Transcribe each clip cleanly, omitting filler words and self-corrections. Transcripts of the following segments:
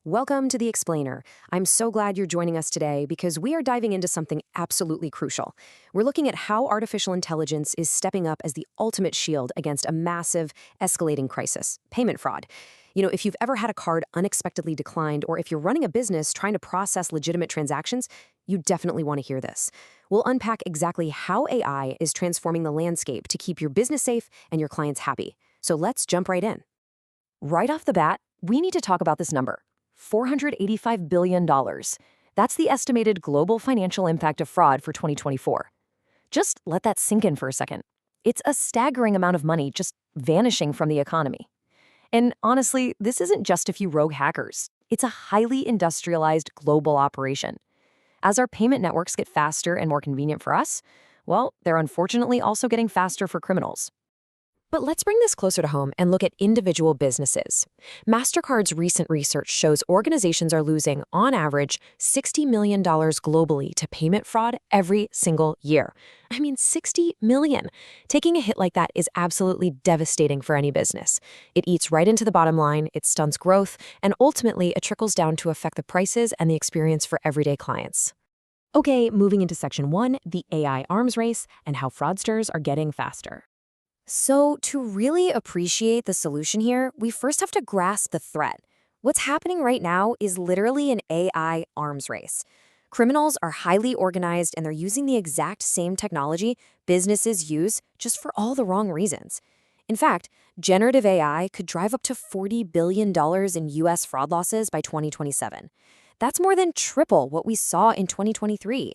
Welcome to The Explainer. I'm so glad you're joining us today because we are diving into something absolutely crucial. We're looking at how artificial intelligence is stepping up as the ultimate shield against a massive, escalating crisis, payment fraud. If you've ever had a card unexpectedly declined, or if you're running a business trying to process legitimate transactions, you definitely want to hear this. We'll unpack exactly how AI is transforming the landscape to keep your business safe and your clients happy. So let's jump right in. Right off the bat, we need to talk about this number. $485 billion. That's the estimated global financial impact of fraud for 2024. Just let that sink in for a second. It's a staggering amount of money just vanishing from the economy. And honestly, this isn't just a few rogue hackers. It's a highly industrialized global operation. As our payment networks get faster and more convenient for us, well, they're unfortunately also getting faster for criminals. But let's bring this closer to home and look at individual businesses. Mastercard's recent research shows organizations are losing, on average, $60 million globally to payment fraud every single year. I mean, $60 million. Taking a hit like that is absolutely devastating for any business. It eats right into the bottom line, it stunts growth, and ultimately it trickles down to affect the prices and the experience for everyday clients. Okay, moving into Section 1, the AI arms race and how fraudsters are getting faster. So, to really appreciate the solution here, we first have to grasp the threat. What's happening right now is literally an AI arms race. Criminals are highly organized and they're using the exact same technology businesses use just for all the wrong reasons. In fact, generative AI could drive up to $40 billion in US fraud losses by 2027. That's more than triple what we saw in 2023.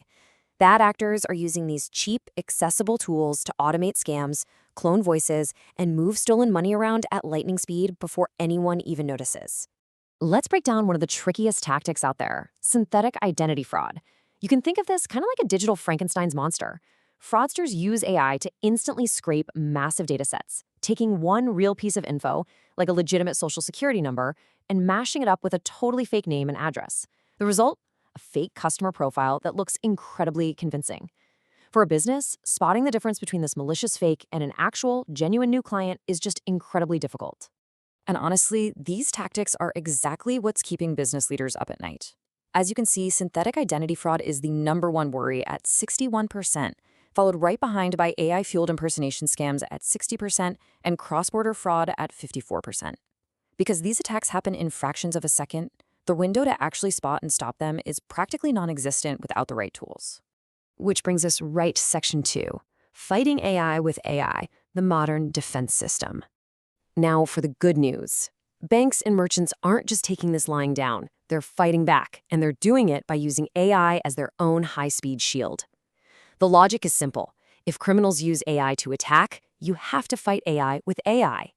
Bad actors are using these cheap, accessible tools to automate scams, clone voices, and move stolen money around at lightning speed before anyone even notices. Let's break down one of the trickiest tactics out there, synthetic identity fraud. You can think of this kind of like a digital Frankenstein's monster. Fraudsters use AI to instantly scrape massive data sets, taking one real piece of info, like a legitimate social security number, and mashing it up with a totally fake name and address. The result? A fake customer profile that looks incredibly convincing. For a business, spotting the difference between this malicious fake and an actual, genuine new client is just incredibly difficult. And honestly, these tactics are exactly what's keeping business leaders up at night. As you can see, synthetic identity fraud is the #1 worry at 61%, followed right behind by AI-fueled impersonation scams at 60% and cross-border fraud at 54%. Because these attacks happen in fractions of a second, the window to actually spot and stop them is practically non-existent without the right tools. Which brings us right to Section 2, fighting AI with AI, the modern defense system. Now for the good news. Banks and merchants aren't just taking this lying down, they're fighting back, and they're doing it by using AI as their own high-speed shield. The logic is simple. If criminals use AI to attack, you have to fight AI with AI.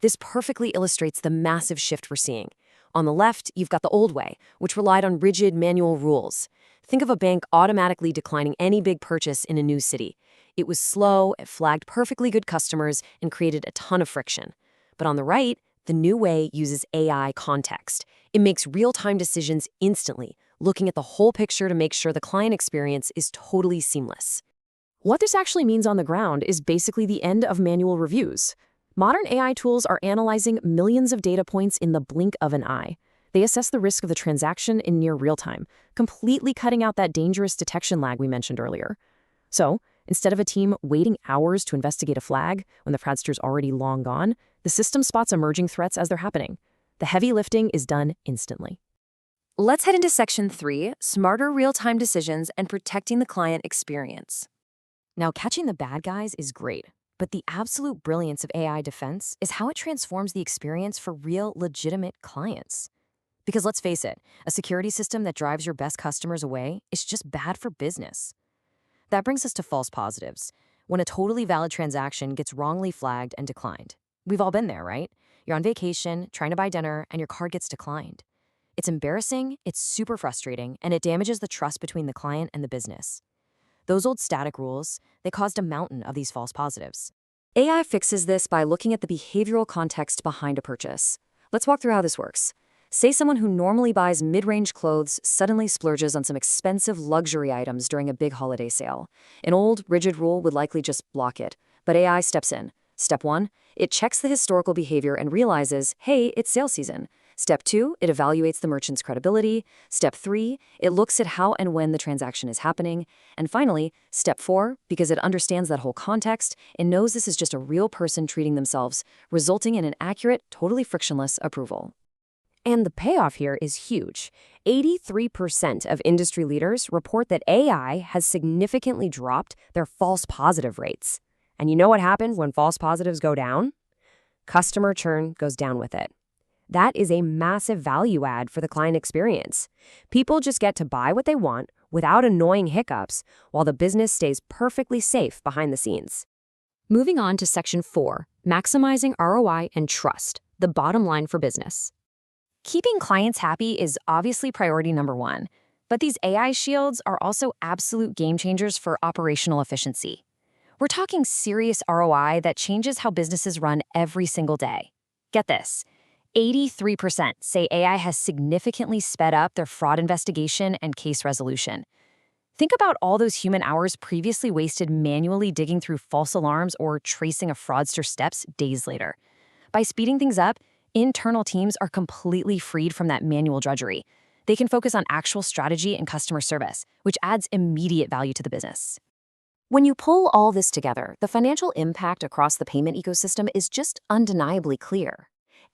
This perfectly illustrates the massive shift we're seeing. On the left, you've got the old way, which relied on rigid manual rules. Think of a bank automatically declining any big purchase in a new city. It was slow, it flagged perfectly good customers, and created a ton of friction. But on the right, the new way uses AI context. It makes real-time decisions instantly, looking at the whole picture to make sure the client experience is totally seamless. What this actually means on the ground is basically the end of manual reviews. Modern AI tools are analyzing millions of data points in the blink of an eye. They assess the risk of the transaction in near real time, completely cutting out that dangerous detection lag we mentioned earlier. So, instead of a team waiting hours to investigate a flag when the fraudster's already long gone, the system spots emerging threats as they're happening. The heavy lifting is done instantly. Let's head into Section 3, smarter real-time decisions and protecting the client experience. Now, catching the bad guys is great. But the absolute brilliance of AI defense is how it transforms the experience for real, legitimate clients. Because let's face it, a security system that drives your best customers away is just bad for business. That brings us to false positives, when a totally valid transaction gets wrongly flagged and declined. We've all been there, right? You're on vacation, trying to buy dinner, and your card gets declined. It's embarrassing, it's super frustrating, and it damages the trust between the client and the business. Those old static rules, they caused a mountain of these false positives. AI fixes this by looking at the behavioral context behind a purchase. Let's walk through how this works. Say someone who normally buys mid-range clothes suddenly splurges on some expensive luxury items during a big holiday sale. An old, rigid rule would likely just block it, but AI steps in. Step 1, it checks the historical behavior and realizes, hey, it's sale season. Step 2, it evaluates the merchant's credibility. Step 3, it looks at how and when the transaction is happening. And finally, Step 4, because it understands that whole context, it knows this is just a real person treating themselves, resulting in an accurate, totally frictionless approval. And the payoff here is huge. 83% of industry leaders report that AI has significantly dropped their false positive rates. And you know what happens when false positives go down? Customer churn goes down with it. That is a massive value add for the client experience. People just get to buy what they want without annoying hiccups, while the business stays perfectly safe behind the scenes. Moving on to Section 4, maximizing ROI and trust, the bottom line for business. Keeping clients happy is obviously priority number one, but these AI shields are also absolute game changers for operational efficiency. We're talking serious ROI that changes how businesses run every single day. Get this. 83% say AI has significantly sped up their fraud investigation and case resolution. Think about all those human hours previously wasted manually digging through false alarms or tracing a fraudster's steps days later. By speeding things up, internal teams are completely freed from that manual drudgery. They can focus on actual strategy and customer service, which adds immediate value to the business. When you pull all this together, the financial impact across the payment ecosystem is just undeniably clear.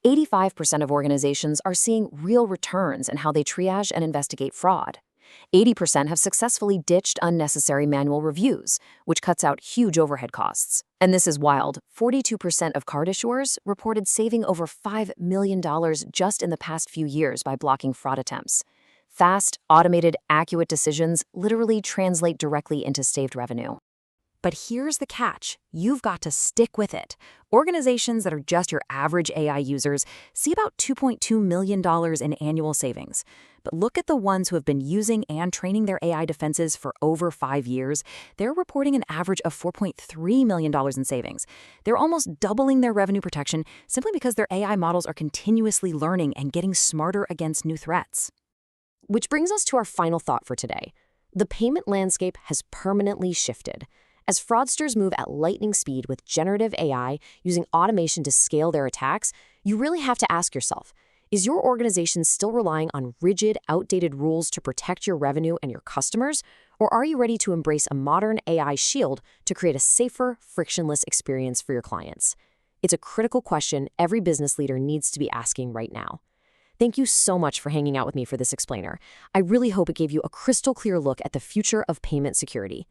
85% of organizations are seeing real returns in how they triage and investigate fraud. 80% have successfully ditched unnecessary manual reviews, which cuts out huge overhead costs. And this is wild. 42% of card issuers reported saving over $5 million just in the past few years by blocking fraud attempts. Fast, automated, accurate decisions literally translate directly into saved revenue. But here's the catch. You've got to stick with it. Organizations that are just your average AI users see about $2.2 million in annual savings. But look at the ones who have been using and training their AI defenses for over 5 years. They're reporting an average of $4.3 million in savings. They're almost doubling their revenue protection simply because their AI models are continuously learning and getting smarter against new threats. Which brings us to our final thought for today. The payment landscape has permanently shifted. As fraudsters move at lightning speed with generative AI using automation to scale their attacks, you really have to ask yourself, is your organization still relying on rigid, outdated rules to protect your revenue and your customers? Or are you ready to embrace a modern AI shield to create a safer, frictionless experience for your clients? It's a critical question every business leader needs to be asking right now. Thank you so much for hanging out with me for this explainer. I really hope it gave you a crystal clear look at the future of payment security.